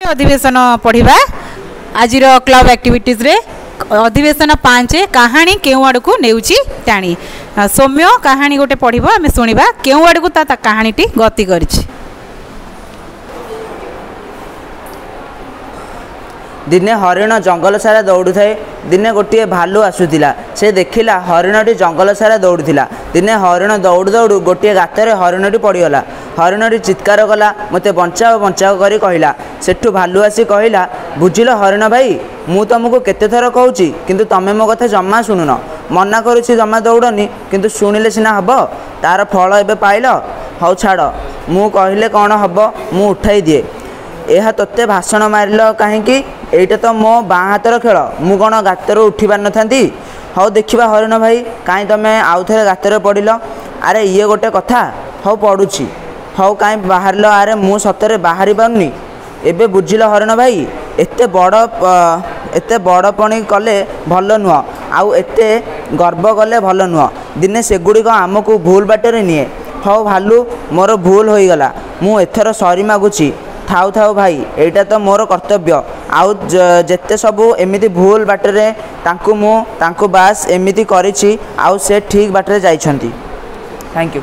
अधिवेशन पढ़ा आज क्लब एक्टिविटीज रे अधिवेशन 5 कहानी केउ आड़ को नेउची टाणी सौम्य कहानी गोटे पढ़ब आम शुणा केउ आड़ को कहानी टी गति करिछि। दिने हरिण जंगल सारा दौड़ू थाए। दिने गोटे भालू आसुला से देखला हरिणटी जंगल सारा दौड़ूला। दिने हरिण दौड़ू दौड़ू गोटे गातर हरिणटी पड़गला। हरिणटी चित्कार कला मते बंचाओ बंचाओ करी कहला। सेठू भालू आसी कहला बुझिल हरिण भाई मु तुमको केते थर कहूची किंतु तमे मो कथा जम्मा शुणुन। मना करुछि जम्मा दौड़नी किंतु शुणिले सिना हब तार फल एबे पाइल। हौ छाड़ मु कहले कौन हब मु उठाई दिए। यह तोते भाषण मारिल कहीं एटा तो मो बाँ हाथर खेल मु कौन गातर उठी पार नथांती। हौ देखा हरिण भाई कहीं तुम आउ थे गातर पड़िल। अरे ये गोटे कथा हौ पड़ुछि हौ कहीं बाहर अरे मु सतरे बाहरी पारुनी। एबे बुझिल हरिण भाई एते बड़पणी कले भल नुह आउ एते गर्व कले भल नुह। दिने सेगुड़िक आमको भूल बाटर निए। हौ भालू मोर भूल हो गला मु एथर सॉरी मागुची। थाउ थाउ भाई एटा तो मोर कर्तव्य आउ जेते सबू एमिति भूल बाटरे तांकु बास एमिति करिछि आउ से ठीक बाटरे जाइछंती। Thank you.